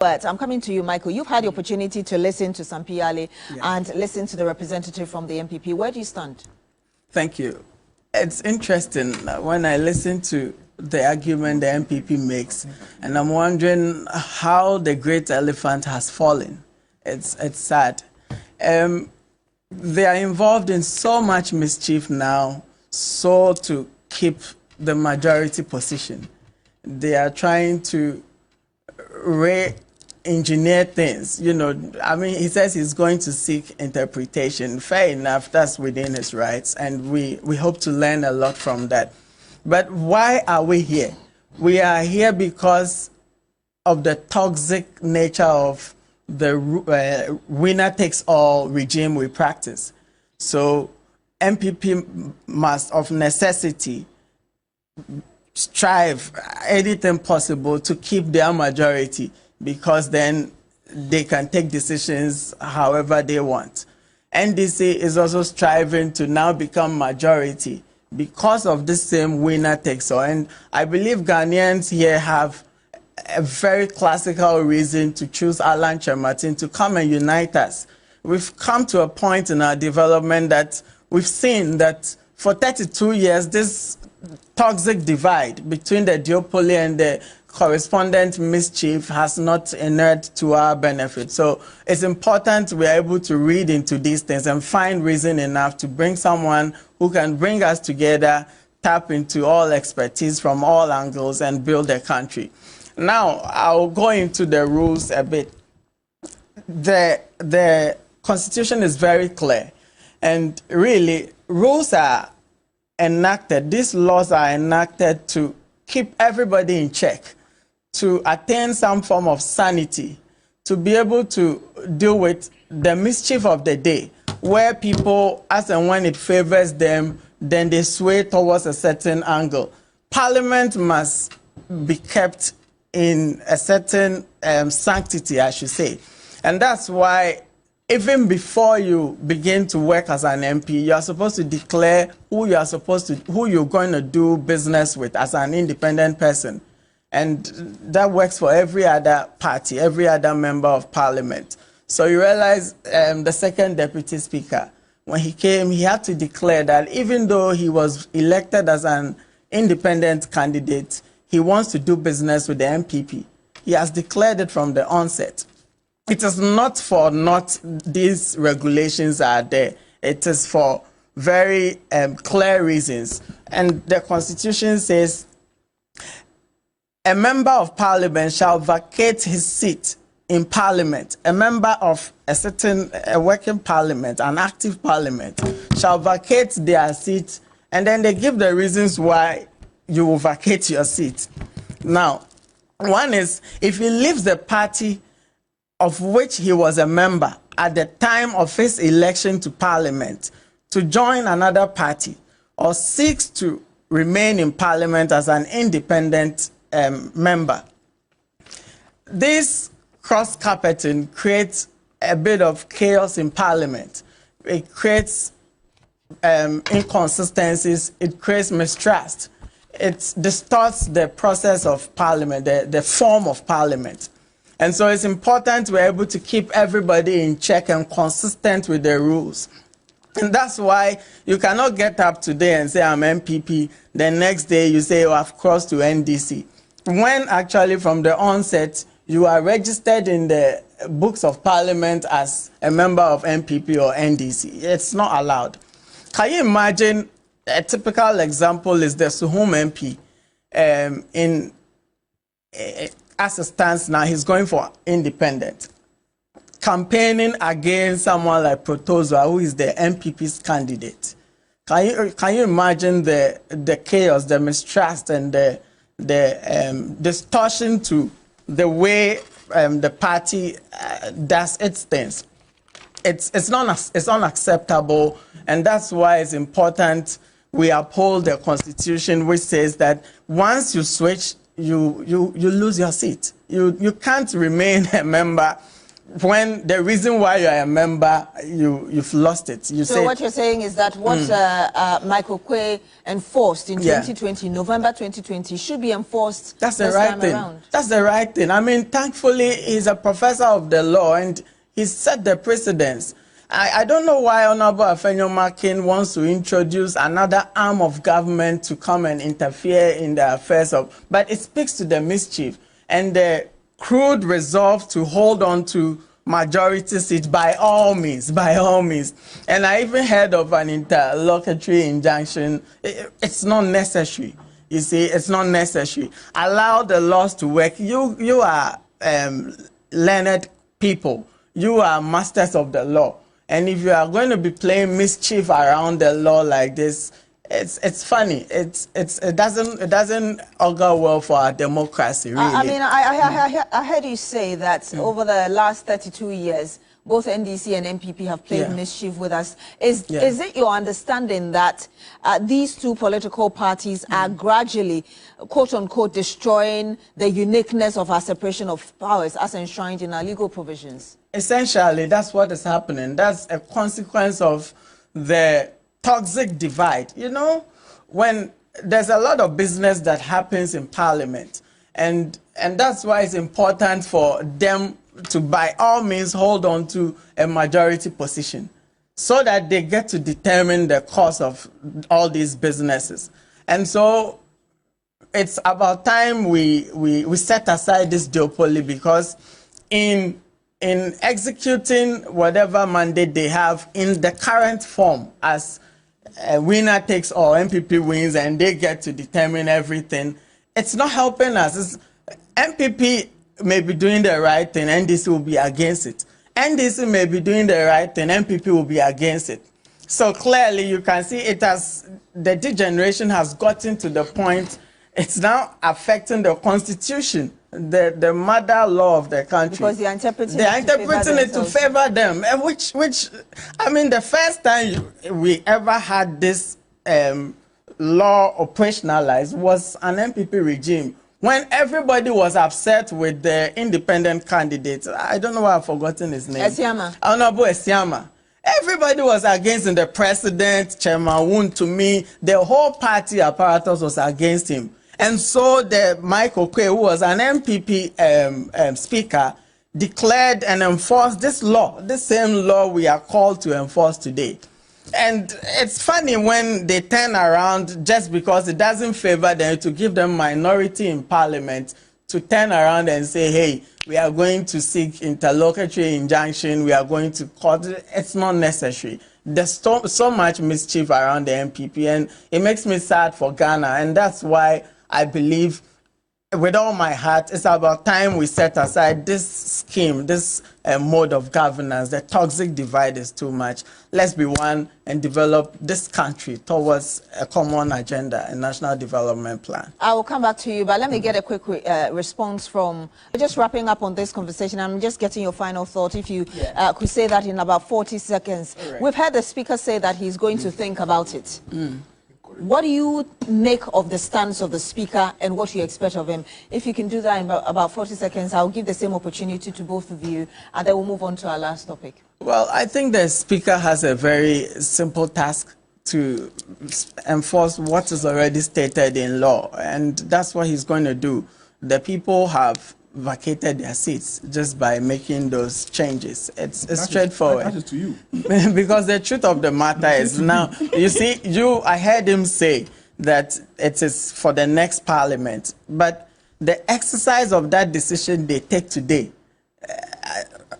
But I'm coming to you, Michael. You've had the opportunity to listen to Sampiale and listen to the representative from the NPP. Where do you stand? Thank you. It's interesting when I listen to the argument the NPP makes, and I'm wondering how the great elephant has fallen. It's sad. They are involved in so much mischief now, so to keep the majority position. They are trying to re-engineer things. You know, I mean, he says he's going to seek interpretation. Fair enough, that's within his rights, and we hope to learn a lot from that. But why are we here? We are here because of the toxic nature of the winner-takes-all regime we practice. So NPP must, of necessity, strive anything possible to keep their majority, because then they can take decisions however they want. NDC is also striving to now become majority because of the same winner-takes-all. And I believe Ghanaians here have a very classical reason to choose Alan Kyerematen to come and unite us. We've come to a point in our development that we've seen that for 32 years, this toxic divide between the duopoly and the correspondent mischief has not inured to our benefit. So it's important we are able to read into these things and find reason enough to bring someone who can bring us together, tap into all expertise from all angles, and build a country. Now, I'll go into the rules a bit. The Constitution is very clear, and really, rules are enacted, these laws are enacted to keep everybody in check, to attain some form of sanity, to be able to deal with the mischief of the day, where people, as and when it favors them, then they sway towards a certain angle. Parliament must be kept in a certain sanctity, I should say. And that's why even before you begin to work as an MP, you are supposed to declare who you're going to do business with as an independent person. And that works for every other party, every other member of parliament. So you realize the second deputy speaker, when he came, he had to declare that even though he was elected as an independent candidate, he wants to do business with the NPP. He has declared it from the onset. It is not for naught these regulations are there. It is for very clear reasons. And the Constitution says, a member of parliament shall vacate his seat in parliament. A member of a working parliament, an active parliament, shall vacate their seat, and then they give the reasons why you will vacate your seat. Now, one is, if he leaves the party of which he was a member at the time of his election to parliament to join another party, or seeks to remain in parliament as an independent member. This cross-carpeting creates a bit of chaos in parliament. It creates inconsistencies, it creates mistrust. It distorts the process of parliament, the form of parliament. And so it's important we're able to keep everybody in check and consistent with the rules. And that's why you cannot get up today and say, I'm MPP. The next day you say, oh, I've crossed to NDC. When actually from the onset, you are registered in the books of parliament as a member of NPP or NDC. It's not allowed. Can you imagine a typical example is the Suhum MP as it stands now, he's going for independent, campaigning against someone like Protozwa, who is the MPP's candidate. Can you imagine the chaos, the mistrust, and the distortion to the way the party does its things? It's unacceptable, and that's why it's important we uphold the Constitution, which says that once you switch, you lose your seat. You can't remain a member when the reason why you're a member, you've lost it. So what you're saying is that what Michael Quay enforced in 2020, November 2020, should be enforced. That's the right thing. Around. That's the right thing. I mean, thankfully, he's a professor of the law and he's set the precedence. I don't know why Honorable Afenyo-Makin wants to introduce another arm of government to come and interfere in the affairs of, but it speaks to the mischief and the crude resolve to hold on to majority seats by all means. And I even heard of an interlocutory injunction. It's not necessary. You see, it's not necessary. Allow the laws to work. You are learned people. You are masters of the law. And if you are going to be playing mischief around the law like this, it's funny. It doesn't augur well for our democracy, really. I mean, I heard you say that over the last 32 years, both NDC and NPP have played mischief with us. Is it your understanding that these two political parties are gradually, quote-unquote, destroying the uniqueness of our separation of powers as enshrined in our legal provisions? Essentially, that's what is happening. That's a consequence of the toxic divide. You know, when there's a lot of business that happens in Parliament, and that's why it's important for them to, by all means, hold on to a majority position so that they get to determine the cost of all these businesses. And so it's about time we set aside this duopoly, because in executing whatever mandate they have in the current form, as a winner takes all, NPP wins and they get to determine everything, it's not helping us. NPP may be doing the right thing, NDC will be against it. NDC may be doing the right thing, NPP will be against it. So clearly you can see the degeneration has gotten to the point, it's now affecting the constitution, the mother law of the country. Because they are interpreting it to favor them. Which, I mean, the first time we ever had this law operationalized was an NPP regime, when everybody was upset with the independent candidate. I don't know why I've forgotten his name. Esiama. Honorable Esiama. Everybody was against him. The president, Chairman Woon, to me, the whole party apparatus was against him. And so the Michael Quay, who was an NPP speaker, declared and enforced this law, the same law we are called to enforce today. And it's funny when they turn around, just because it doesn't favor them, to give them minority in Parliament, to turn around and say, hey, we are going to seek interlocutory injunction, we are going to court. It's not necessary. There's so much mischief around the NPP, and it makes me sad for Ghana. And that's why I believe, with all my heart, it's about time we set aside this scheme, this mode of governance. The toxic divide is too much. Let's be one and develop this country towards a common agenda, a national development plan. I will come back to you, but let me get a quick response from, just wrapping up on this conversation. I'm just getting your final thought. If you could say that in about 40 seconds. Right. We've heard the speaker say that he's going to think about it. What do you make of the stance of the speaker and what you expect of him? If you can do that in about 40 seconds, I'll give the same opportunity to both of you, and then we'll move on to our last topic. Well, I think the speaker has a very simple task to enforce what is already stated in law, and that's what he's going to do. The people have vacated their seats just by making those changes. It's straightforward. That is to you. Because the truth of the matter is, now, you see, I heard him say that it is for the next Parliament, but the exercise of that decision they take today,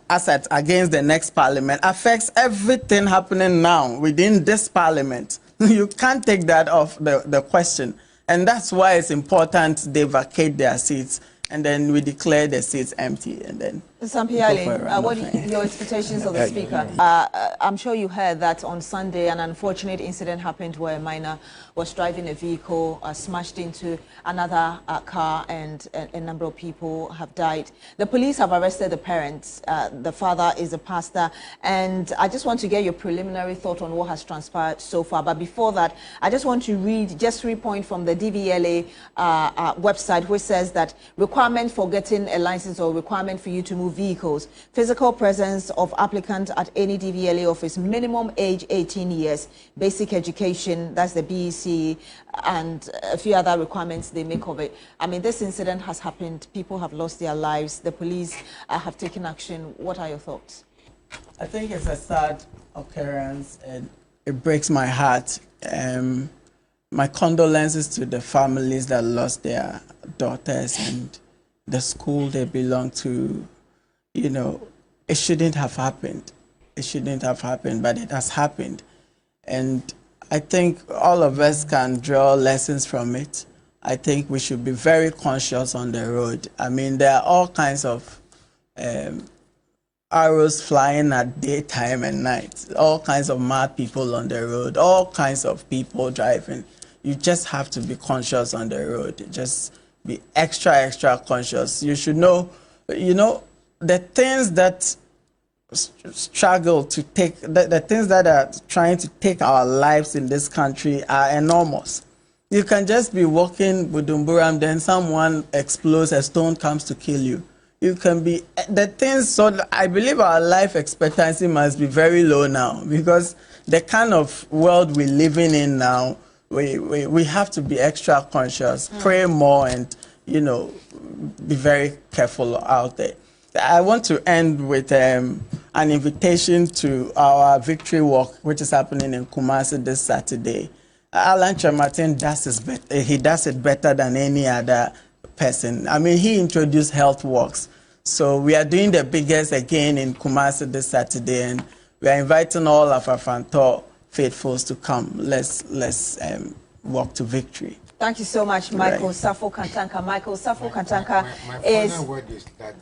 against the next Parliament, affects everything happening now within this Parliament. You can't take that off the question. And that's why it's important they vacate their seats, and then we declare the seats empty, and then... Sampiale, what are your expectations of the speaker? I'm sure you heard that on Sunday an unfortunate incident happened where a minor was driving a vehicle, smashed into another car, and a number of people have died. The police have arrested the parents. The father is a pastor, and I just want to get your preliminary thought on what has transpired so far. But before that, I just want to read just 3 points from the DVLA website, which says that requirement for getting a license or requirement for you to move vehicles, physical presence of applicant at any DVLA office, minimum age 18 years, basic education, that's the BEC, and a few other requirements they make of it. I mean, this incident has happened. People have lost their lives. The police have taken action. What are your thoughts? I think it's a sad occurrence, and it breaks my heart. My condolences to the families that lost their daughters and the school they belong to. You know, it shouldn't have happened. It shouldn't have happened, but it has happened. And I think all of us can draw lessons from it. I think we should be very conscious on the road. I mean, there are all kinds of arrows flying at daytime and night, all kinds of mad people on the road, all kinds of people driving. You just have to be conscious on the road. Just be extra conscious. You should know, you know, the things that struggle to take, the things that are trying to take our lives in this country are enormous. You can just be walking Budumburam, then someone explodes, a stone comes to kill you. You can be, the things, so I believe our life expectancy must be very low now, because the kind of world we're living in now, we have to be extra conscious, pray more, and, you know, be very careful out there. I want to end with an invitation to our victory walk, which is happening in Kumasi this Saturday. Alan Chamatin does it better than any other person. I mean, he introduced health walks. So we are doing the biggest again in Kumasi this Saturday, and we are inviting all of our Fantor faithfuls to come. Let's walk to victory. Thank you so much, Michael. Right. Sarfo-Kantanka. Michael, Sarfo-Kantanka my final word is that